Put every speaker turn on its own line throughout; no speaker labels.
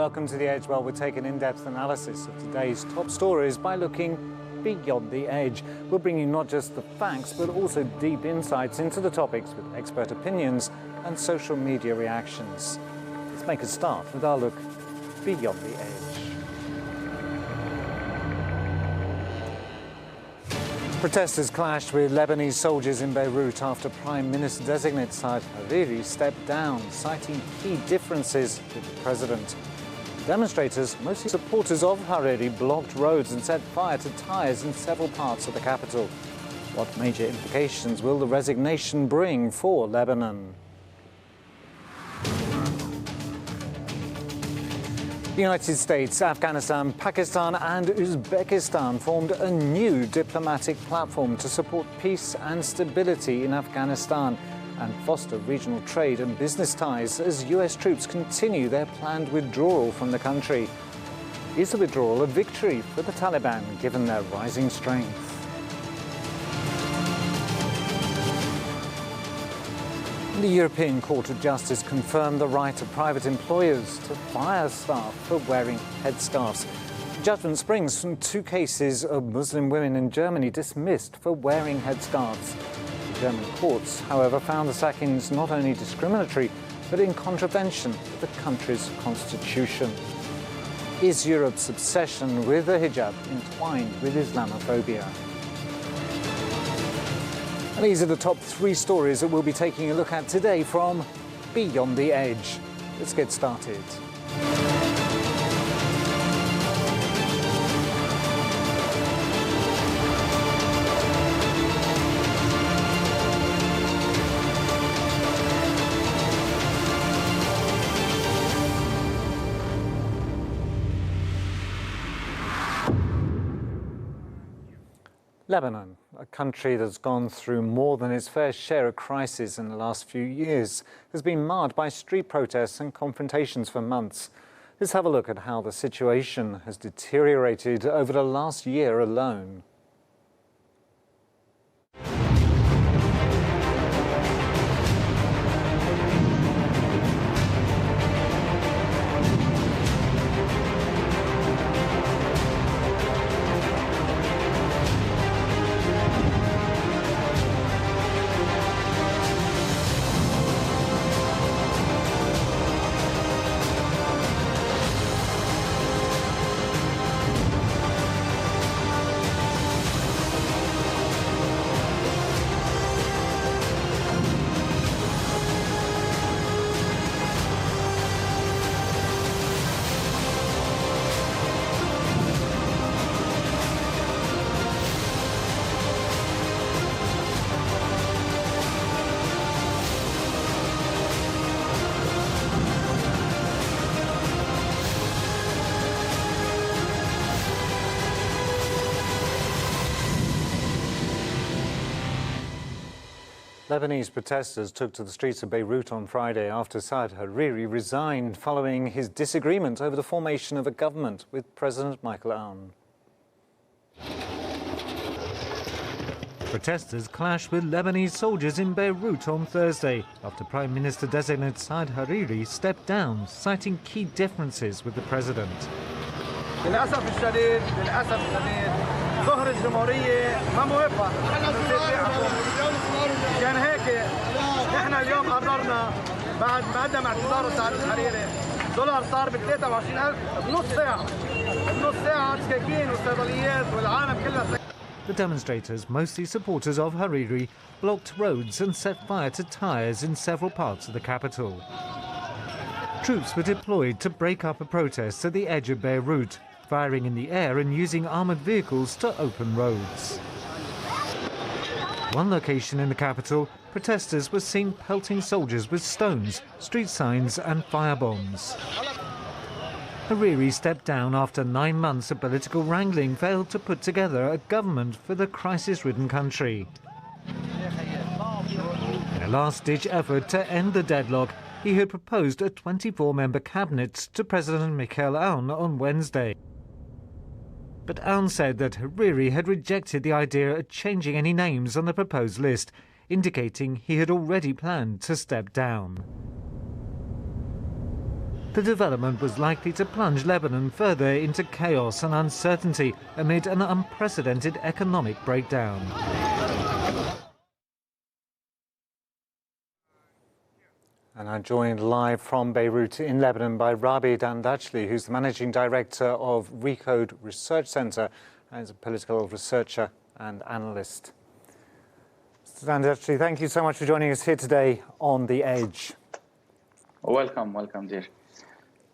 welcome to The Edge. Well, we'll take an in-depth analysis of today's top stories by looking beyond the edge. We'll bring you not just the facts, but also deep insights into the topics with expert opinions and social media reactions. Let's make a start with our look beyond the edge. Protesters clashed with Lebanese soldiers in Beirut after Prime Minister-designate SAAD HARIRI stepped down, citing key differences with the president. Demonstrators, mostly supporters of HARIRI, blocked roads and set fire to tyres in several parts of the capital. What major implications will the resignation bring for Lebanon? The United States, Afghanistan, Pakistan and Uzbekistan formed a new diplomatic platform to support peace and stability in Afghanistan and foster regional trade and business ties as US troops continue their planned withdrawal from the country. Is the withdrawal a victory for the Taliban given their rising strength? The European Court of Justice confirmed the right of private employers to fire staff for wearing headscarves. The judgment springs from two cases of Muslim women in Germany dismissed for wearing headscarves. The German courts, however, found the sackings not only discriminatory, but in contravention of the country's constitution. Is Europe's obsession with the hijab entwined with Islamophobia? And these are the top three stories that we'll be taking a look at today from Beyond the Edge. Let's get started. Lebanon, a country that's gone through more than its fair share of crises in the last few years, has been marred by street protests and confrontations for months. Let's have a look at how the situation has deteriorated over the last year alone. Lebanese protesters took to the streets of Beirut on Friday after SAAD HARIRI resigned following his disagreement over the formation of a government with President Michael Aoun. Protesters clashed with Lebanese soldiers in Beirut on Thursday after Prime Minister-designate SAAD HARIRI stepped down, citing key differences with the president. ظهر الجمهورية ما موافق كان هيك نحن اليوم قررنا بعد ما قدم اعتذاره سعد الحريري دولار صار ب 23,000 بنص ساعة سكاكين والصيدليات والعالم كلها. The demonstrators, mostly supporters of HARIRI, blocked roads and set fire to tyres in several parts of the capital. Troops were deployed to break up a protest at the edge of Beirut, firing in the air and using armoured vehicles to open roads. One location in the capital, protesters were seen pelting soldiers with stones, street signs and firebombs. HARIRI stepped down after 9 months of political wrangling failed to put together a government for the crisis-ridden country. In a last-ditch effort to end the deadlock, he had proposed a 24-member cabinet to President Michael Aoun on Wednesday. But Aoun said that HARIRI had rejected the idea of changing any names on the proposed list, indicating he had already planned to step down.
The development was likely to plunge Lebanon further into chaos and uncertainty amid an unprecedented economic breakdown.
And I'm joined live from Beirut in Lebanon by Rabi Dandachli, who's the Managing Director of Recode Research Centre and is a political researcher and analyst. Mr. Dandachli, thank you so much for joining us here today on The Edge.
Welcome, dear.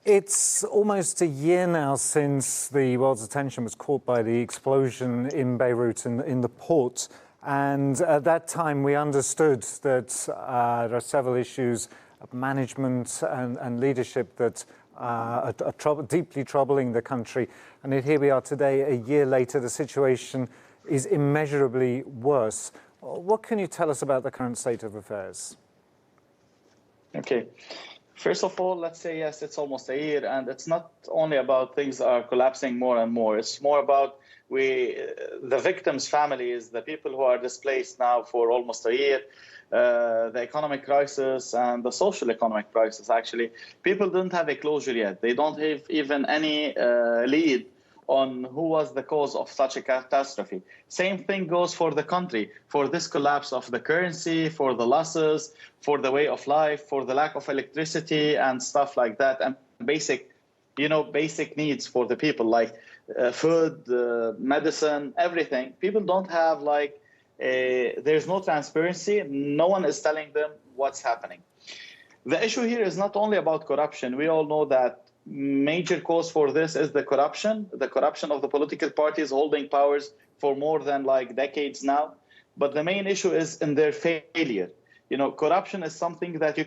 It's almost a year now since the world's attention was caught by the explosion in Beirut in the port. And at that time, we understood that there are several issues of management and leadership that are deeply troubling the country. And yet here we are today, a year later, the situation is immeasurably worse. What can you tell us about the current state of affairs?
Okay. First of all, let's say, yes, it's almost a year, and it's not only about things are collapsing more and more. It's more about the victims' families, the people who are displaced now for almost a year, the economic crisis and the social economic crisis, actually. People don't have a closure yet. They don't have even any lead on who was the cause of such a catastrophe. Same thing goes for the country, for this collapse of the currency, for the losses, for the way of life, for the lack of electricity and stuff like that, and basic needs for the people, like food, medicine, everything. People don't have there's no transparency. No one is telling them what's happening. The issue here is not only about corruption. We all know that major cause for this is the corruption of the political parties holding powers for more than decades now. But the main issue is in their failure. Corruption is something that you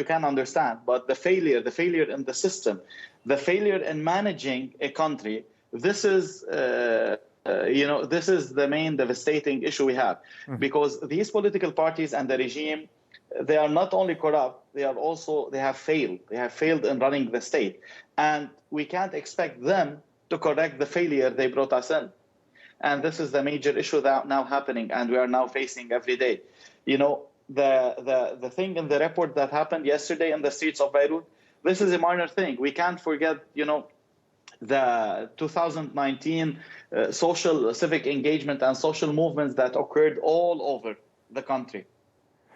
can understand, but the failure in the system, the failure in managing a country, this is this is the main devastating issue we have, because these political parties and the regime, they are not only corrupt, they have failed. They have failed in running the state. And we can't expect them to correct the failure they brought us in. And this is the major issue that now happening, and we are now facing every day. The thing in the report that happened yesterday in the streets of Beirut, this is a minor thing. We can't forget, the 2019 social civic engagement and social movements that occurred all over the country.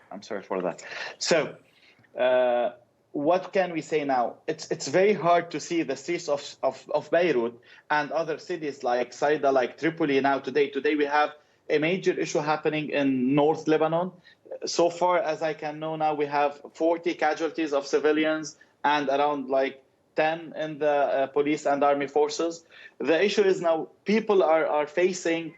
I'm sorry for that. So what can we say now? It's very hard to see the streets of Beirut and other cities like Saida, like Tripoli now today. Today we have a major issue happening in North Lebanon. So far as I can know now, we have 40 casualties of civilians and around 10 in the police and army forces. The issue is now people are facing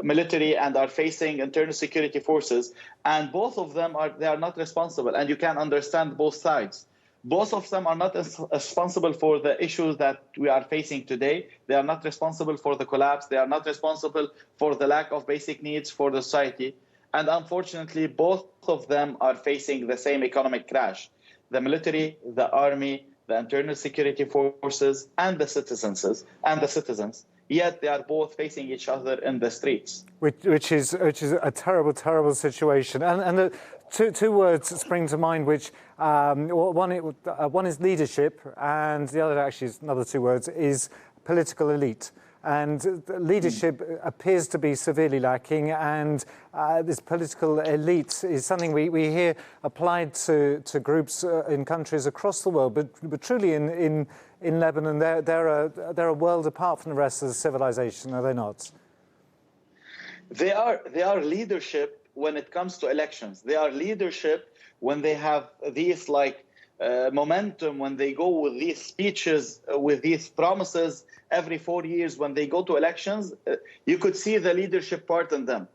military and are facing internal security forces, and both of them are not responsible, and you can understand both sides. Both of them are not responsible for the issues that we are facing today. They are not responsible for the collapse. They are not responsible for the lack of basic needs for the society. And unfortunately, both of them are facing the same economic crash. The military, the army, the internal security forces, and the citizens. Yet they are both facing each other in the streets.
Which is a terrible, terrible situation. And the two words spring to mind, which one is leadership, and the other actually is another two words, is political elite. And leadership appears to be severely lacking, and this political elite is something we hear applied to groups in countries across the world, but truly in Lebanon, they're a world apart from the rest of the civilization, are they not?
They are leadership when it comes to elections. They are leadership when they have these momentum, when they go with these speeches, with these promises every 4 years. When they go to elections, you could see the leadership part in them.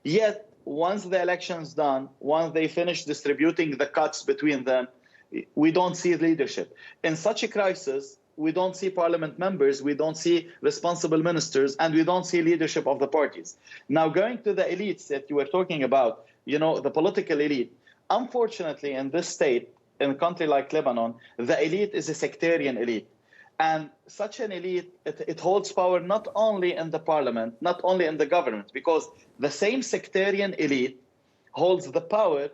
Yet once the election's done, once they finish distributing the cuts between them, we don't see leadership. In such a crisis, we don't see parliament members, we don't see responsible ministers, and we don't see leadership of the parties. Now, going to the elites that you were talking about, the political elite, unfortunately, in this state, in a country like Lebanon, the elite is a sectarian elite. And such an elite, it holds power not only in the parliament, not only in the government, because the same sectarian elite holds the power,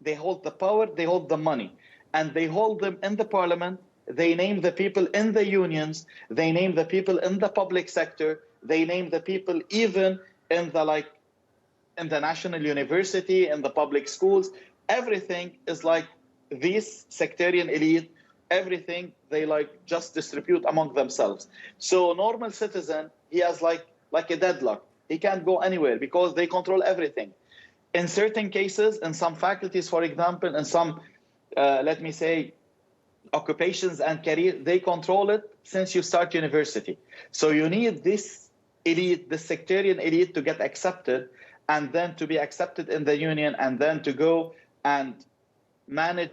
they hold the money, and they hold them in the parliament they name the people in the unions, they name the people in the public sector, they name the people even in the national university, in the public schools. Everything is like this sectarian elite. Everything they just distribute among themselves. So normal citizen, he has like a deadlock. He can't go anywhere because they control everything. In certain cases, in some faculties, for example, in some, let me say, occupations and career, they control it since you start university. So you need this elite, this sectarian elite, to get accepted, and then to be accepted in the union, and then to go and manage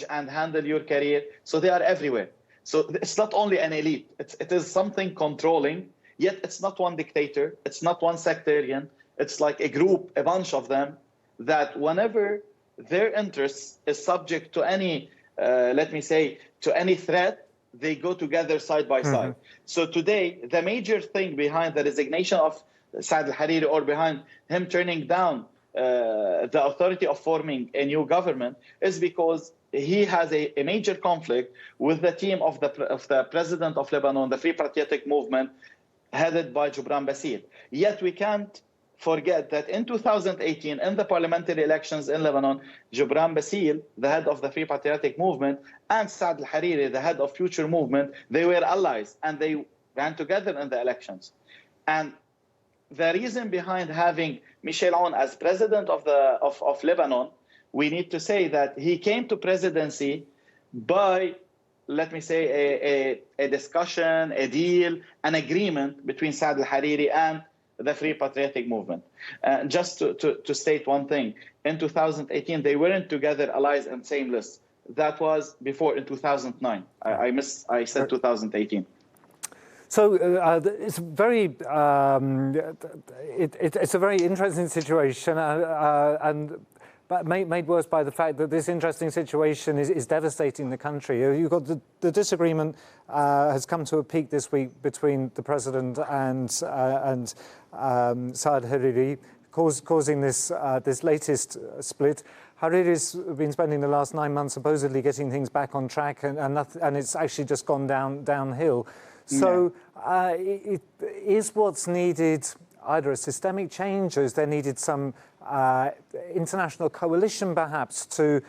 and handle your career. So they are everywhere. So it's not only an elite, it is something controlling, yet it's not one dictator, it's not one sectarian, it's like a group, a bunch of them, that whenever their interests is subject to any, let me say, to any threat, they go together side by side. So today, the major thing behind the resignation of Saad al-Hariri, or behind him turning down the authority of forming a new government, is because he has a major conflict with the team of the president of Lebanon, the Free Patriotic Movement, headed by Gibran Bassil. Yet we can't forget that in 2018, in the parliamentary elections in Lebanon, Gibran Bassil, the head of the Free Patriotic Movement, and Saad al-Hariri, the head of Future Movement, they were allies, and they ran together in the elections. And the reason behind having Michel Aoun as president of Lebanon, we need to say that he came to presidency by, let me say, a discussion, a deal, an agreement between Saad al-Hariri and the Free Patriotic Movement. Just to state one thing, in 2018, they weren't together allies in the same list. That was before, in 2009. I said 2018.
So it's very, it's a very interesting situation, but made worse by the fact that this interesting situation is devastating the country. You've got the disagreement has come to a peak this week between the president and Saad Hariri, causing this latest split. Hariri's been spending the last 9 months supposedly getting things back on track, and it's actually just gone downhill. So is what's needed either a systemic change, or is there needed some international coalition perhaps to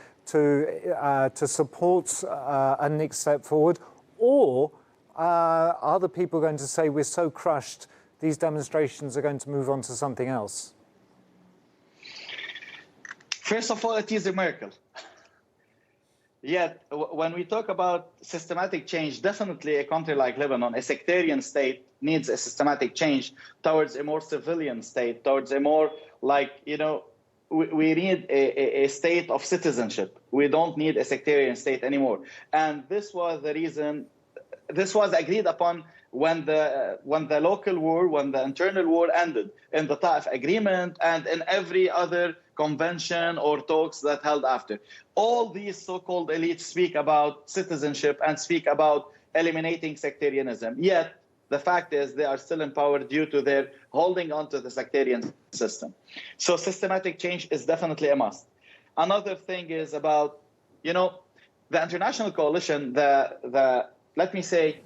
support a next step forward? Or are the people going to say, we're so crushed, these demonstrations are going to move on to something else?
First of all, it is a miracle. Yet, when we talk about systematic change, definitely a country like Lebanon, a sectarian state, needs a systematic change towards a more civilian state, towards a more, we need a state of citizenship. We don't need a sectarian state anymore. And this was the reason, this was agreed upon when the local war, when the internal war ended, in the Taif Agreement and in every other convention or talks that held after. All these so-called elites speak about citizenship and speak about eliminating sectarianism. Yet, the fact is they are still in power due to their holding on to the sectarian system. So systematic change is definitely a must. Another thing is about, the international coalition, let me say,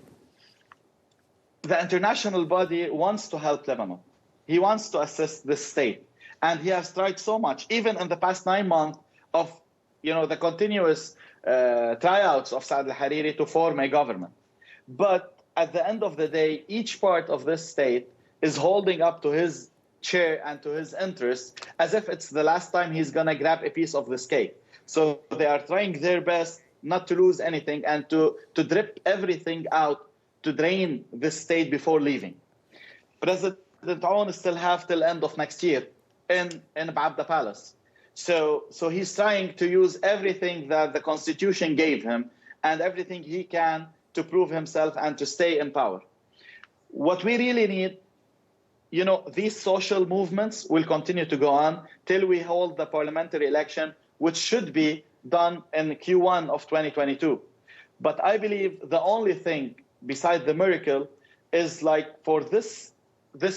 the international body wants to help Lebanon. He wants to assist this state. And he has tried so much, even in the past 9 months of, the continuous tryouts of Saad al-Hariri to form a government. But at the end of the day, each part of this state is holding up to his chair and to his interests as if it's the last time he's going to grab a piece of this cake. So they are trying their best not to lose anything and to drip everything out to drain this state before leaving. President Aoun still have till end of next year in Ba'abda Palace. So he's trying to use everything that the Constitution gave him and everything he can to prove himself and to stay in power. What we really need, these social movements will continue to go on till we hold the parliamentary election, which should be done in Q1 of 2022. But I believe the only thing beside the miracle is for this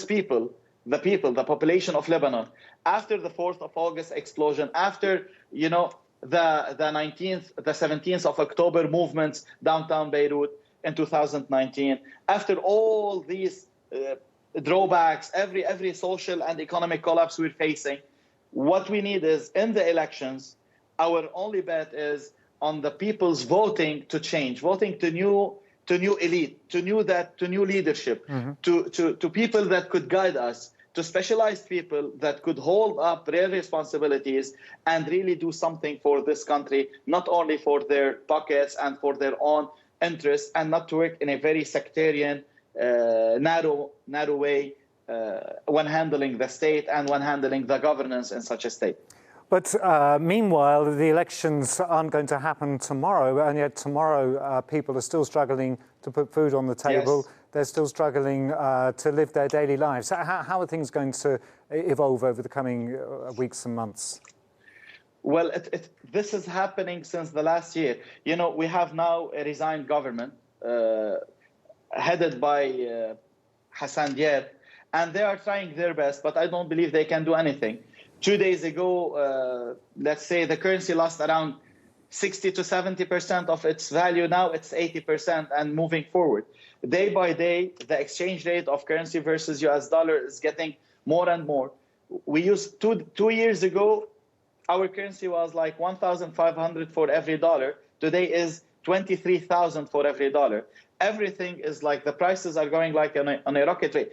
people, the population of Lebanon, after the 4th of August explosion, after, the 17th of October movements downtown Beirut in 2019. After all these drawbacks, every social and economic collapse we're facing, what we need is, in the elections, our only bet is on the people's voting to change, voting to new elite, to new leadership, to people that could guide us, to specialized people that could hold up real responsibilities and really do something for this country, not only for their pockets and for their own interests, and not to work in a very sectarian, narrow way when handling the state and when handling the governance in such a state.
But meanwhile, the elections aren't going to happen tomorrow, and yet tomorrow people are still struggling to put food on the table. Yes. They're still struggling to live their daily lives. How are things going to evolve over the coming weeks and months?
Well, this is happening since the last year. You know, we have now a resigned government headed by Hassan Diab, and they are trying their best, but I don't believe they can do anything. 2 days ago, let's say the currency lost around 60 to 70% of its value. Now it's 80% and moving forward. Day by day, the exchange rate of currency versus US dollar is getting more and more. We used two years ago, our currency was like 1,500 for every dollar. Today is 23,000 for every dollar. Everything is like, the prices are going like on a rocket rate.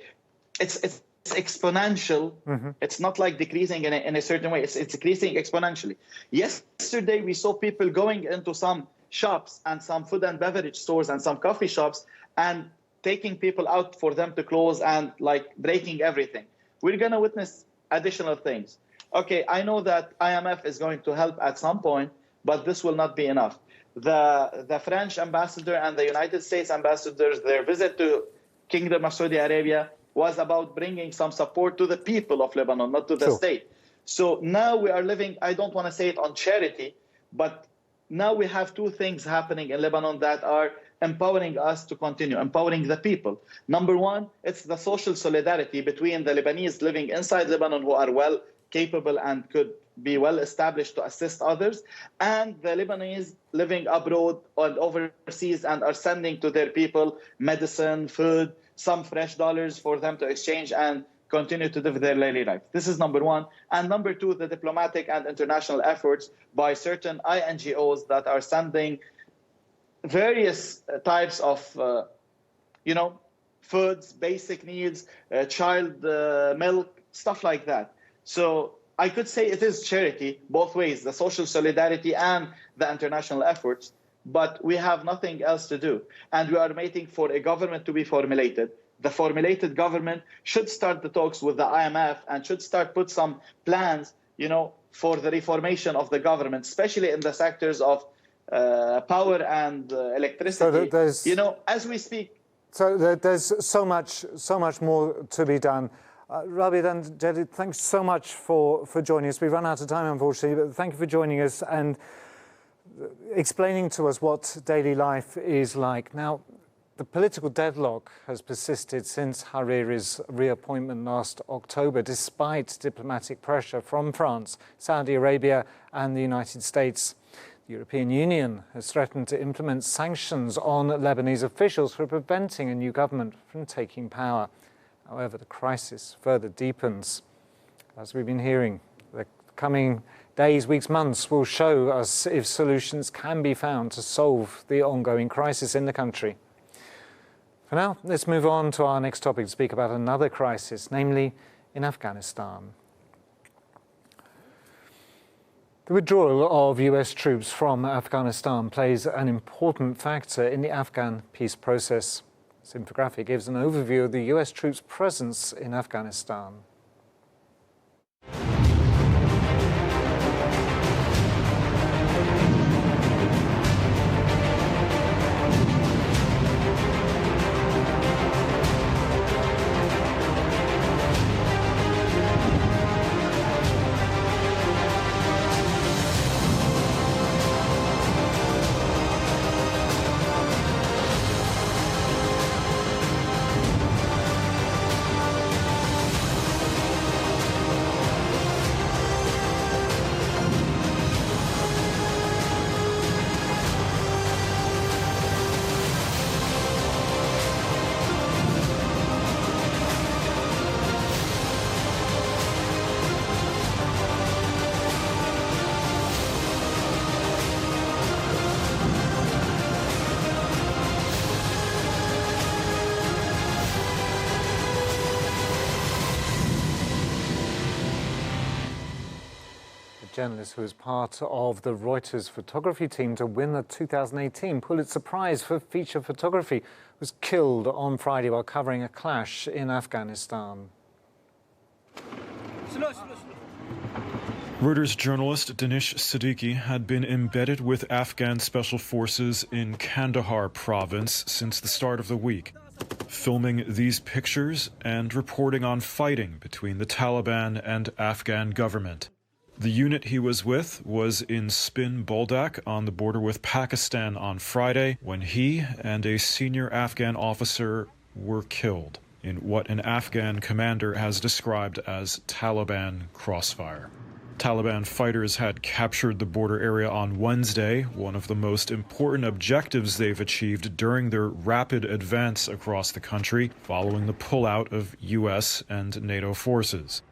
It's exponential. It's not like decreasing in a certain way. It's decreasing exponentially. Yesterday, we saw people going into some shops and some food and beverage stores and some coffee shops and taking people out for them to close and like breaking everything. We're going to witness additional things. Okay, I know that IMF is going to help at some point, but this will not be enough. The French ambassador and the United States ambassadors, their visit to Kingdom of Saudi Arabia was about bringing some support to the people of Lebanon, not to the state. So now we are living, I don't want to say it on charity, but now we have two things happening in Lebanon that are empowering us to continue, empowering the people. Number one, it's the social solidarity between the Lebanese living inside Lebanon who are well capable and could be well established to assist others, and the Lebanese living abroad and overseas and are sending to their people medicine, food, some fresh dollars for them to exchange and continue to live their daily life. This is number one. And number two, the diplomatic and international efforts by certain INGOs that are sending various types of, foods, basic needs, child milk, stuff like that. So I could say it is charity both ways, the social solidarity and the international efforts. But we have nothing else to do. And we are waiting for a government to be formulated. The formulated government should start the talks with the IMF and should put some plans, for the reformation of the government, especially in the sectors of power and electricity. So as we speak.
So there's so much more to be done. Rabia and Jadid, thanks so much for joining us. We've run out of time, unfortunately, but thank you for joining us and explaining to us what daily life is like. Now, the political deadlock has persisted since Hariri's reappointment last October, despite diplomatic pressure from France, Saudi Arabia and the United States. The European Union has threatened to implement sanctions on Lebanese officials for preventing a new government from taking power. However, the crisis further deepens. As we've been hearing, the coming days, weeks, months will show us if solutions can be found to solve the ongoing crisis in the country. For now, let's move on to our next topic to speak about another crisis, namely in Afghanistan. The withdrawal of US troops from Afghanistan plays an important factor in the Afghan peace process. This infographic gives an overview of the US troops' presence in Afghanistan. journalist who was part of the Reuters photography team to win the 2018 Pulitzer Prize for feature photography, was killed on Friday while covering a clash in Afghanistan.
Reuters journalist Danish Siddiqui had been embedded with Afghan special forces in Kandahar province since the start of the week, filming these pictures and reporting on fighting between the Taliban and Afghan government. The unit he was with was in Spin Boldak on the border with Pakistan on Friday when he and a senior Afghan officer were killed in what an Afghan commander has described as Taliban crossfire. Taliban fighters had captured the border area on Wednesday, one of the most important objectives they've achieved during their rapid advance across the country following the pullout of U.S. and NATO forces.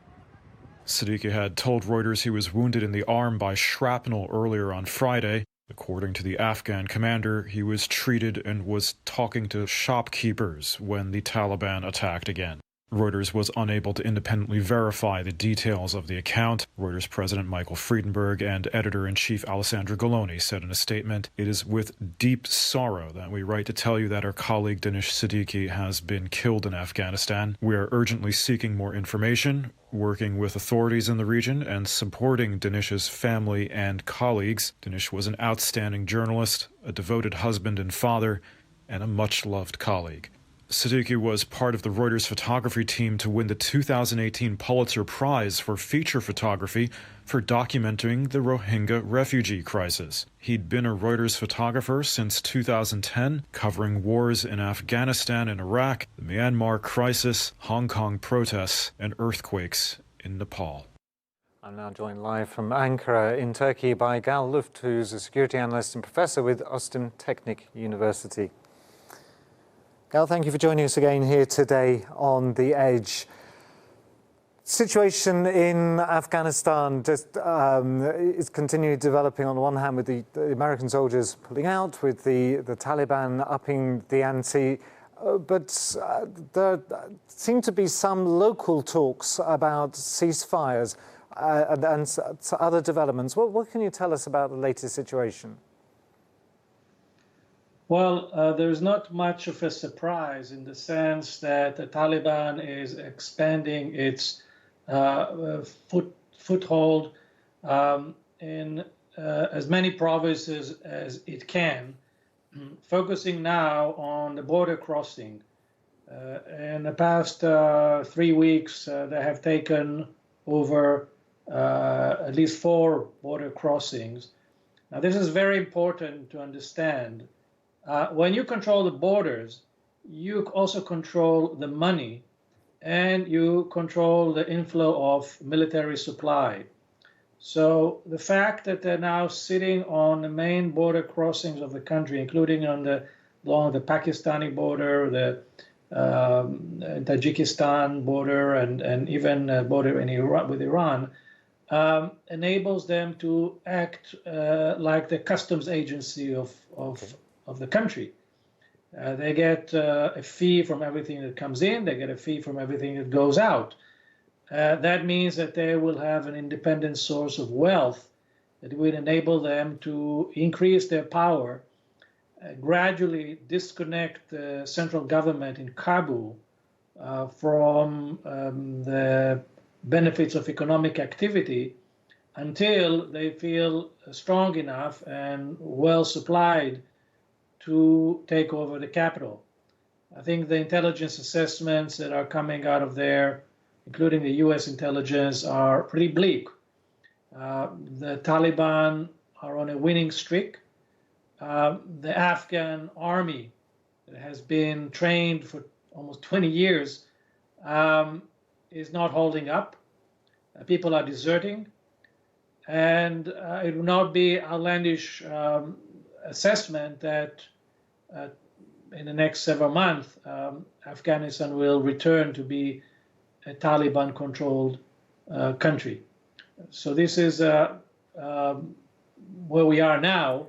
Siddiqui had told Reuters he was wounded in the arm by shrapnel earlier on Friday. According to the Afghan commander, he was treated and was talking to shopkeepers when the Taliban attacked again. Reuters was unable to independently verify the details of the account. Reuters President Michael Friedenberg and Editor-in-Chief Alessandra Galloni said in a statement, "It is with deep sorrow that we write to tell you that our colleague Danish Siddiqui has been killed in Afghanistan. We are urgently seeking more information, working with authorities in the region, and supporting Danish's family and colleagues. Danish was an outstanding journalist, a devoted husband and father, and a much-loved colleague." Siddiqui was part of the Reuters photography team to win the 2018 Pulitzer Prize for feature photography for documenting the Rohingya refugee crisis. He'd been a Reuters photographer since 2010, covering wars in Afghanistan and Iraq, the Myanmar crisis, Hong Kong protests, and earthquakes in Nepal.
I'm now joined live from Ankara in Turkey by Gal Luft, who's a security analyst and professor with Ostim Teknik University. Gal, thank you for joining us again here today on The Edge. Situation in Afghanistan just is continually developing on the one hand with the American soldiers pulling out, with the Taliban upping the ante, but there seem to be some local talks about ceasefires and other developments. What can you tell us about the latest situation?
Well, there's not much of a surprise in the sense that the Taliban is expanding its foothold in as many provinces as it can, focusing now on the border crossing. In the past 3 weeks, they have taken over at least 4 border crossings. Now, this is very important to understand. When you control the borders, you also control the money and you control the inflow of military supply. So the fact that they're now sitting on the main border crossings of the country, including along the Pakistani border, the Tajikistan border, and even border in Iraq, with Iran, enables them to act like the customs agency of the country. They get a fee from everything that comes in, they get a fee from everything that goes out. That means that they will have an independent source of wealth that will enable them to increase their power, gradually disconnect the central government in Kabul from the benefits of economic activity until they feel strong enough and well supplied to take over the capital. I think the intelligence assessments that are coming out of there, including the US intelligence, are pretty bleak. The Taliban are on a winning streak. The Afghan army that has been trained for almost 20 years is not holding up. People are deserting. And it will not be outlandish assessment that in the next several months, Afghanistan will return to be a Taliban-controlled country. So this is where we are now.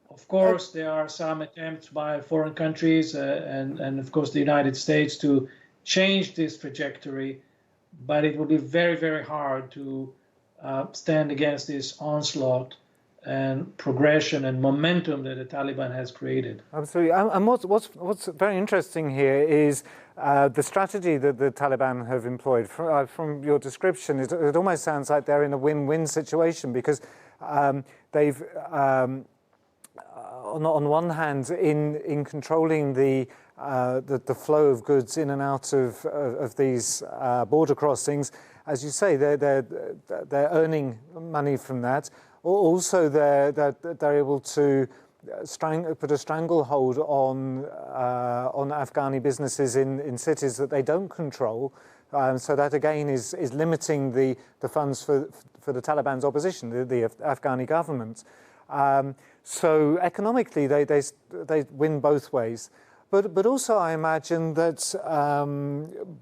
Of course, there are some attempts by foreign countries and of course, the United States to change this trajectory, but it will be very, very hard to stand against this onslaught and progression and momentum that the Taliban has created.
Absolutely. And what's very interesting here is the strategy that the Taliban have employed. From your description, it almost sounds like they're in a win-win situation, because they've, on one hand, in controlling the flow of goods in and out of these border crossings, as you say, they're earning money from that. Also, they're able to put a stranglehold on Afghani businesses in cities that they don't control. So that again is limiting the funds for the Taliban's opposition, the Afghani government. So economically, they win both ways. But also, I imagine that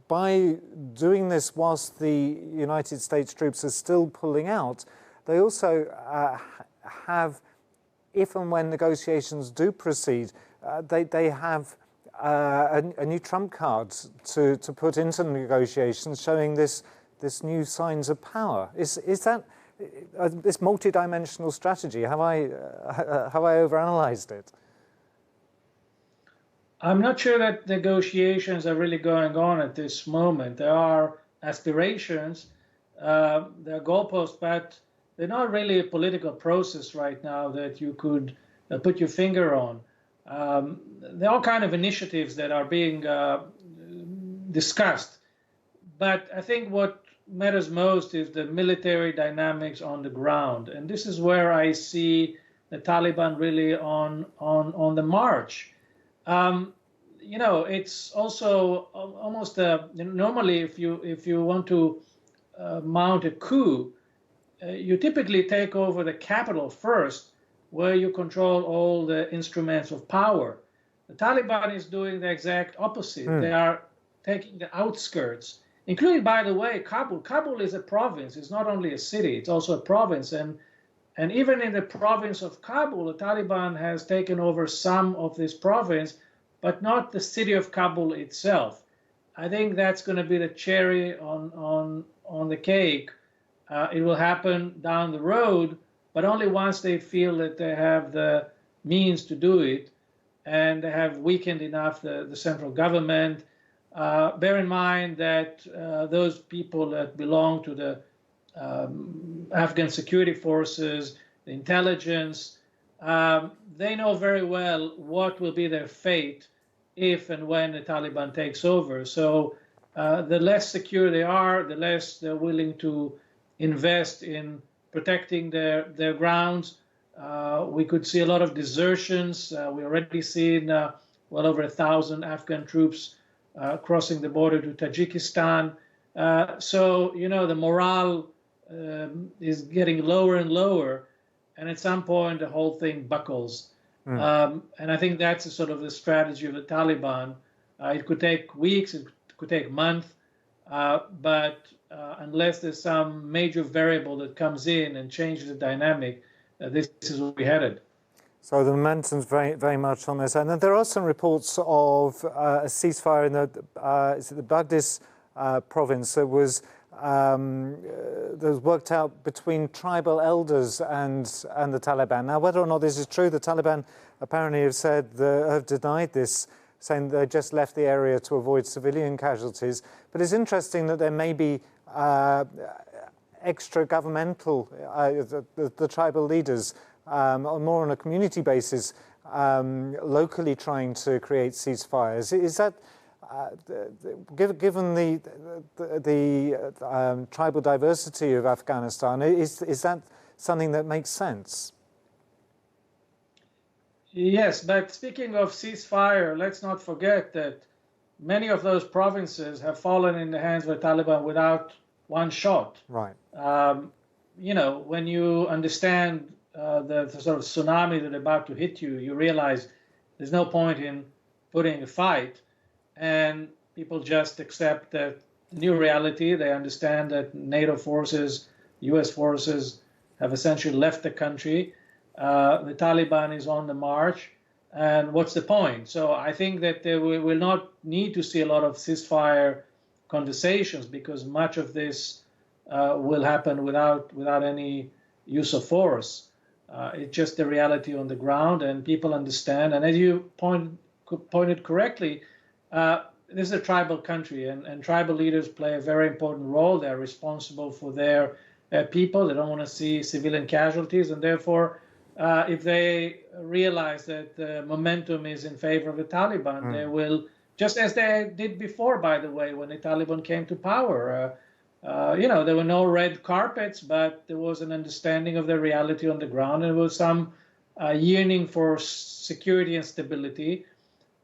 by doing this whilst the United States troops are still pulling out, they also have, if and when negotiations do proceed, they have a new trump card to put into the negotiations, showing this new signs of power. Is that this multi-dimensional strategy? Have I overanalyzed it?
I'm not sure that negotiations are really going on at this moment. There are aspirations, there are goalposts, but they're not really a political process right now that you could put your finger on. There are all kinds of initiatives that are being discussed, but I think what matters most is the military dynamics on the ground, and this is where I see the Taliban really on the march. You know, it's also almost normally if you want to mount a coup, you typically take over the capital first, where you control all the instruments of power. The Taliban is doing the exact opposite. They are taking the outskirts, including, by the way, Kabul. Kabul is a province. It's not only a city, it's also a province. And even in the province of Kabul, the Taliban has taken over some of this province, but not the city of Kabul itself. I think that's going to be the cherry on the cake. It will happen down the road, but only once they feel that they have the means to do it, and they have weakened enough the central government. Bear in mind that those people that belong to the Afghan security forces, the intelligence, they know very well what will be their fate if and when the Taliban takes over. So the less secure they are, the less they're willing to invest in protecting their grounds. We could see a lot of desertions. We already seen well over 1,000 Afghan troops crossing the border to Tajikistan. So, you know, the morale is getting lower and lower, and at some point the whole thing buckles. And I think that's a sort of the strategy of the Taliban. It could take weeks, it could take months, but unless there's some major variable that comes in and changes the dynamic, this is where we're headed.
So the momentum's very, very much on this. And then there are some reports of a ceasefire in the Baghdis province that was worked out between tribal elders and the Taliban. Now, whether or not this is true, the Taliban apparently have denied this, saying they just left the area to avoid civilian casualties. But it's interesting that there may be extra governmental, the tribal leaders, more on a community basis, locally trying to create ceasefires. Is that, given the tribal diversity of Afghanistan, is that something that makes sense?
Yes, but speaking of ceasefire, let's not forget that many of those provinces have fallen in the hands of the Taliban without one shot.
Right.
You know, when you understand the sort of tsunami that's about to hit you, you realize there's no point in putting a fight, and people just accept that new reality. They understand that NATO forces, US forces have essentially left the country. The Taliban is on the march, and what's the point? So I think that we will not need to see a lot of ceasefire conversations, because much of this will happen without any use of force. It's just the reality on the ground, and people understand. And as you pointed correctly, this is a tribal country, and tribal leaders play a very important role. They're responsible for their people. They don't want to see civilian casualties, and therefore, if they realize that the momentum is in favor of the Taliban, they will, just as they did before, by the way, when the Taliban came to power. There were no red carpets, but there was an understanding of the reality on the ground, and there was some yearning for security and stability.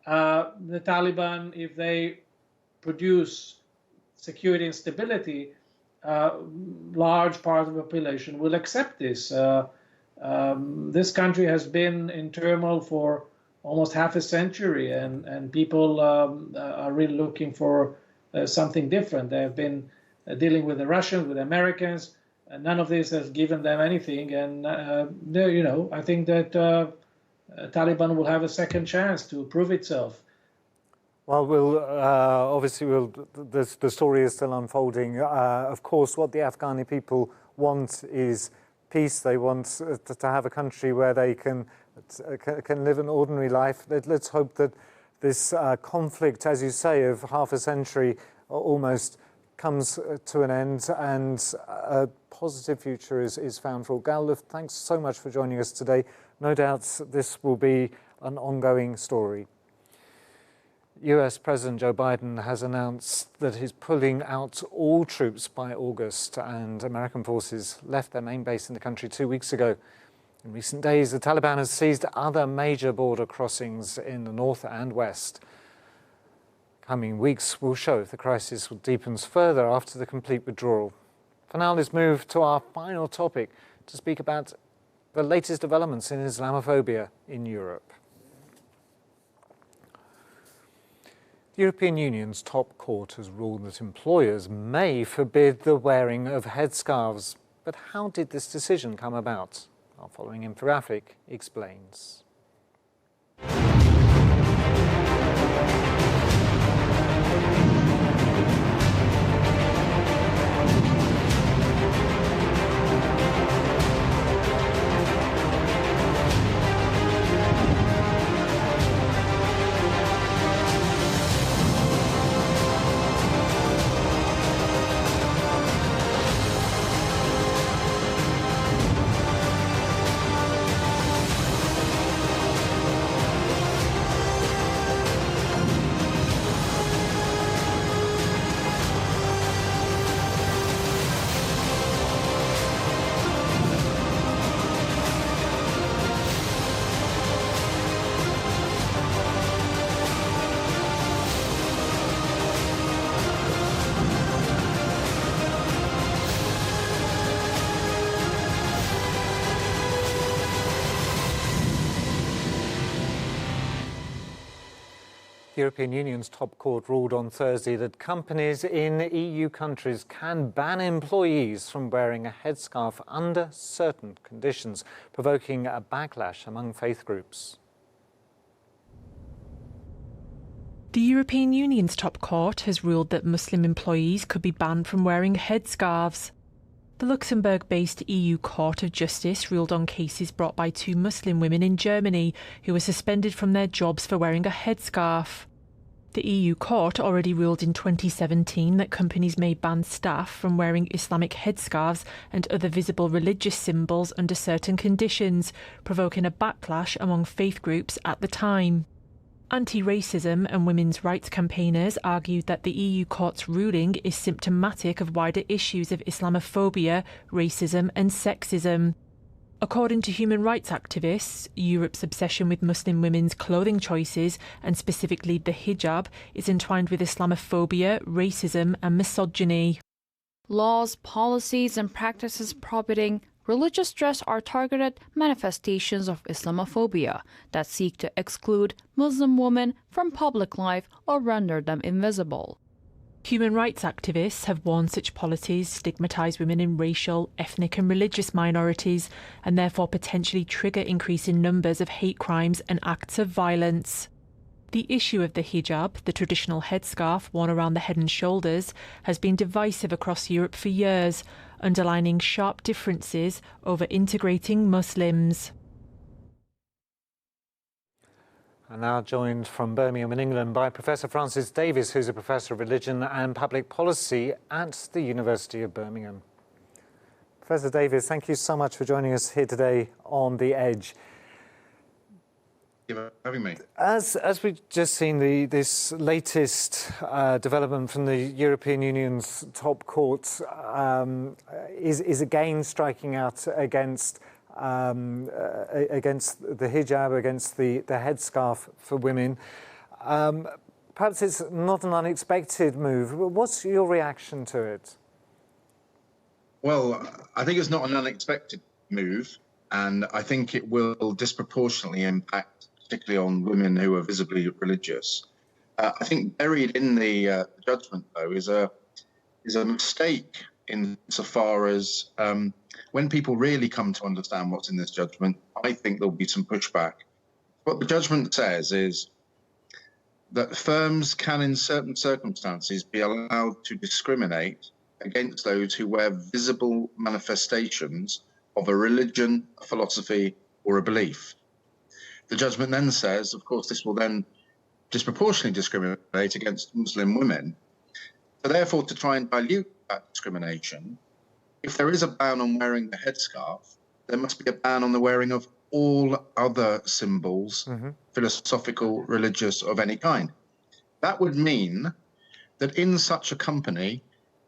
The Taliban, if they produce security and stability, large part of the population will accept this. This country has been in turmoil for almost half a century, and people are really looking for something different. They have been dealing with the Russians, with the Americans, and none of this has given them anything. And I think that Taliban will have a second chance to prove itself.
Well, the story is still unfolding. Of course, what the Afghani people want is peace. They want to have a country where they can live an ordinary life. Let's hope that this conflict, as you say, of half a century almost comes to an end, and a positive future is found for all. Gal, thanks so much for joining us today. No doubt this will be an ongoing story. US President Joe Biden has announced that he's pulling out all troops by August, and American forces left their main base in the country 2 weeks ago. In recent days, the Taliban has seized other major border crossings in the north and west. Coming weeks will show if the crisis deepens further after the complete withdrawal. For now, let's move to our final topic to speak about the latest developments in Islamophobia in Europe. The European Union's top court has ruled that employers may forbid the wearing of headscarves. But how did this decision come about? Our following infographic explains. The European Union's top court ruled on Thursday that companies in EU countries can ban employees from wearing a headscarf under certain conditions, provoking a backlash among faith groups.
The European Union's top court has ruled that Muslim employees could be banned from wearing headscarves. The Luxembourg-based EU Court of Justice ruled on cases brought by 2 Muslim women in Germany who were suspended from their jobs for wearing a headscarf. The EU Court already ruled in 2017 that companies may ban staff from wearing Islamic headscarves and other visible religious symbols under certain conditions, provoking a backlash among faith groups at the time. Anti-racism and women's rights campaigners argued that the EU Court's ruling is symptomatic of wider issues of Islamophobia, racism and sexism. According to human rights activists, Europe's obsession with Muslim women's clothing choices, and specifically the hijab, is entwined with Islamophobia, racism and misogyny.
Laws, policies and practices prohibiting religious dress are targeted manifestations of Islamophobia that seek to exclude Muslim women from public life or render them invisible.
Human rights activists have warned such policies stigmatise women in racial, ethnic and religious minorities and therefore potentially trigger increase in numbers of hate crimes and acts of violence. The issue of the hijab, the traditional headscarf worn around the head and shoulders, has been divisive across Europe for years, underlining sharp differences over integrating Muslims.
I'm now joined from Birmingham in England by Professor Francis Davies, who's a Professor of Religion and Public Policy at the University of Birmingham. Professor Davies, thank you so much for joining us here today on The Edge.
Thank you for having me.
As we've just seen, this latest development from the European Union's top court is again striking out against the hijab, against the headscarf for women. Perhaps it's not an unexpected move. What's your reaction to it?
Well, I think it's not an unexpected move, and I think it will disproportionately impact, particularly on women who are visibly religious. I think buried in the judgment, though, is a mistake insofar as when people really come to understand what's in this judgment, I think there'll be some pushback. What the judgment says is that firms can, in certain circumstances, be allowed to discriminate against those who wear visible manifestations of a religion, a philosophy, or a belief. The judgment then says, of course, this will then disproportionately discriminate against Muslim women. So therefore, to try and dilute that discrimination, if there is a ban on wearing the headscarf, there must be a ban on the wearing of all other symbols, philosophical, religious, of any kind. That would mean that in such a company,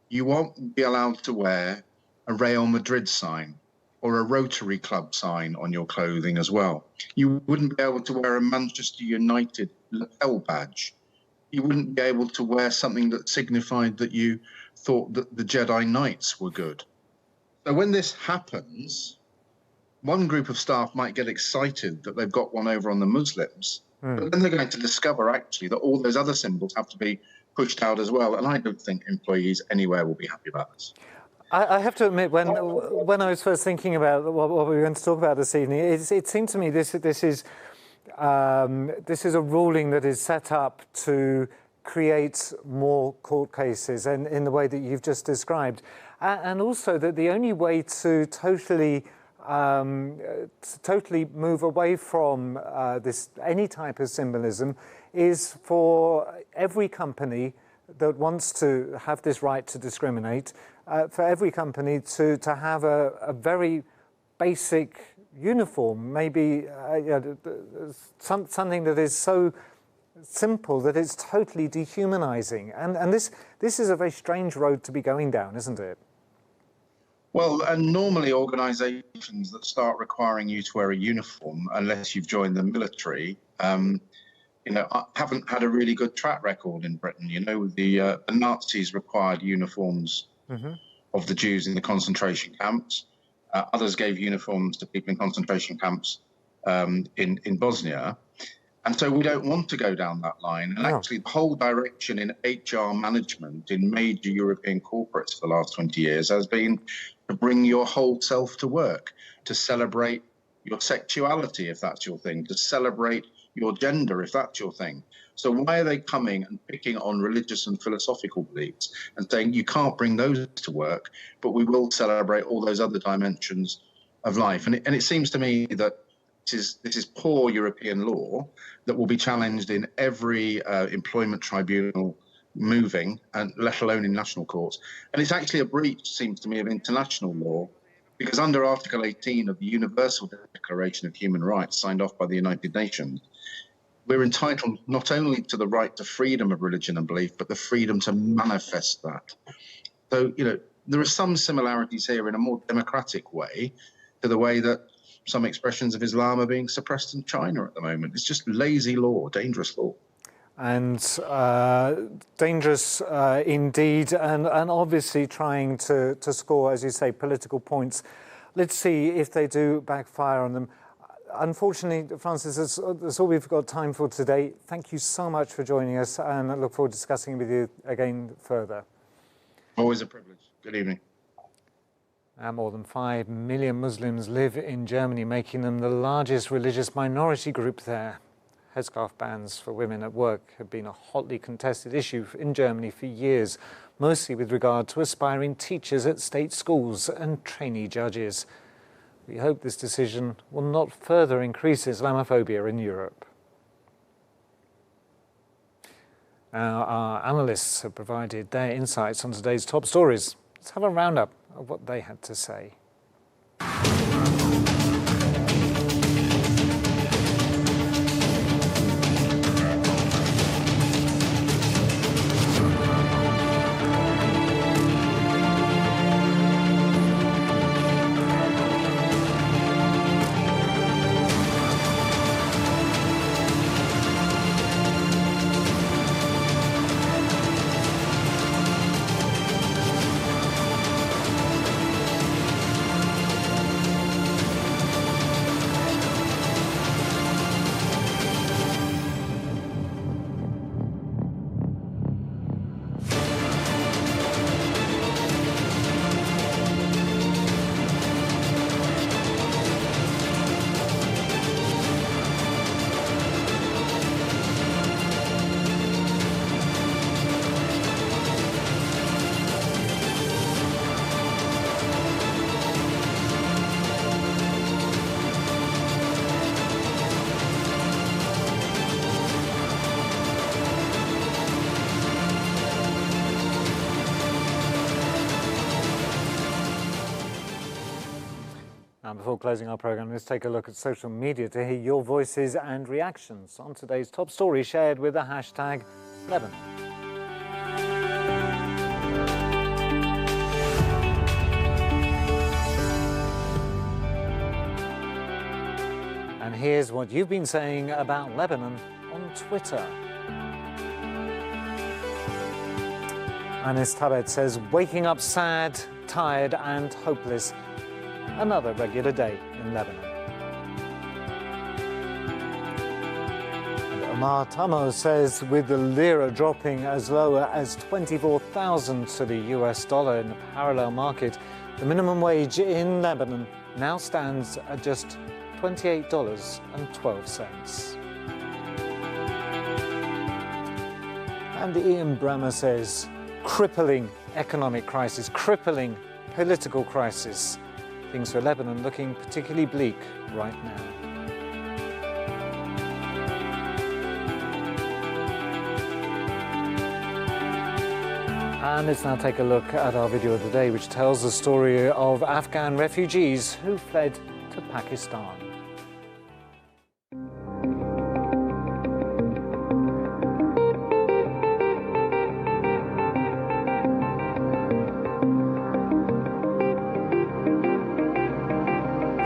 you won't be allowed to wear a Real Madrid sign or a Rotary Club sign on your clothing as well. You wouldn't be able to wear a Manchester United lapel badge. You wouldn't be able to wear something that signified that you thought that the Jedi Knights were good. So when this happens, one group of staff might get excited that they've got one over on the Muslims, but then they're going to discover actually that all those other symbols have to be pushed out as well. And I don't think employees anywhere will be happy about this.
I have to admit, when I was first thinking about what we were going to talk about this evening, it seemed to me this is a ruling that is set up to create more court cases, and in the way that you've just described, and also that the only way to totally move away from any type of symbolism is for every company that wants to have this right to discriminate, for every company to have a very basic uniform, maybe something that is so simple that it's totally dehumanizing. And this is a very strange road to be going down, isn't it?
Well, and normally organisations that start requiring you to wear a uniform, unless you've joined the military, haven't had a really good track record in Britain. The Nazis required uniforms of the Jews in the concentration camps. Others gave uniforms to people in concentration camps in Bosnia. And so we don't want to go down that line. And actually, the whole direction in HR management in major European corporates for the last 20 years has been to bring your whole self to work, to celebrate your sexuality, if that's your thing, to celebrate your gender, if that's your thing. So why are they coming and picking on religious and philosophical beliefs and saying you can't bring those to work, but we will celebrate all those other dimensions of life? And it seems to me that this is poor European law that will be challenged in every employment tribunal moving, and let alone in national courts. And it's actually a breach, seems to me, of international law, because under Article 18 of the Universal Declaration of Human Rights, signed off by the United Nations, we're entitled not only to the right to freedom of religion and belief, but the freedom to manifest that. So, there are some similarities here in a more democratic way to the way that some expressions of Islam are being suppressed in China at the moment. It's just lazy law, dangerous law.
And dangerous indeed, and obviously trying to score, as you say, political points. Let's see if they do backfire on them. Unfortunately, Francis, that's all we've got time for today. Thank you so much for joining us, and I look forward to discussing with you again further.
Always a privilege. Good evening.
And more than 5 million Muslims live in Germany, making them the largest religious minority group there. Headscarf bans for women at work have been a hotly contested issue in Germany for years, mostly with regard to aspiring teachers at state schools and trainee judges. We hope this decision will not further increase Islamophobia in Europe. Now, our analysts have provided their insights on today's top stories. Let's have a roundup of what they had to say. Before closing our programme, let's take a look at social media to hear your voices and reactions on today's top story shared with the hashtag Lebanon. And here's what you've been saying about Lebanon on Twitter. Anis Tabet says, waking up sad, tired and hopeless. Another regular day in Lebanon. And Omar Tamo says, with the lira dropping as low as 24,000 to the US dollar in the parallel market, the minimum wage in Lebanon now stands at just $28.12. And Ian Brammer says, crippling economic crisis, crippling political crisis. Things for Lebanon looking particularly bleak right now. And let's now take a look at our video of the day, which tells the story of Afghan refugees who fled to Pakistan.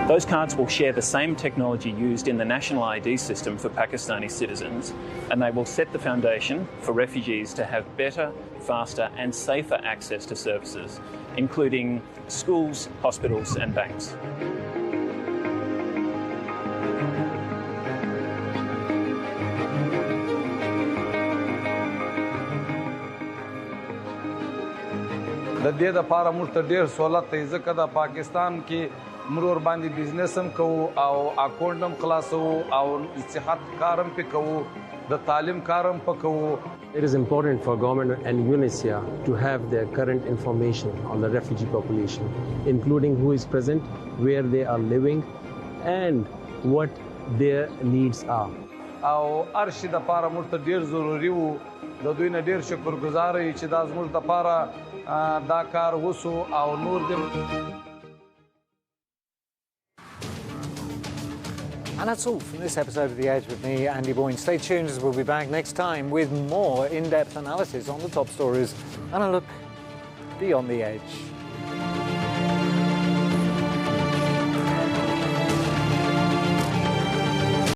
Those cards will share the same technology used in the national ID system for Pakistani citizens, and they will set the foundation for refugees to have better, faster and safer access to services, including schools, hospitals and banks.
د دې لپاره موږ ته ډېر سہولت دی ځکه د پاکستان کې موږ ورباندې بزنس هم کوو او اکاونټ هم خلاصو او صحت کار هم پې کوو د تعلیم کار هم پې کوو.
It is important for government and UNHCR to have their current information on the refugee population, including who is present, where they are living, and what their needs are.
او هر شي دپاره موږ ته ډېر ضروري وو د دوی نه ډېر شکرګزار یو چې دا زموږ دپاره دا کار وسو او نور دې.
And that's all from this episode of The Edge with me, Andy Boyne. Stay tuned as we'll be back next time with more in-depth analysis on the top stories and a look beyond the edge.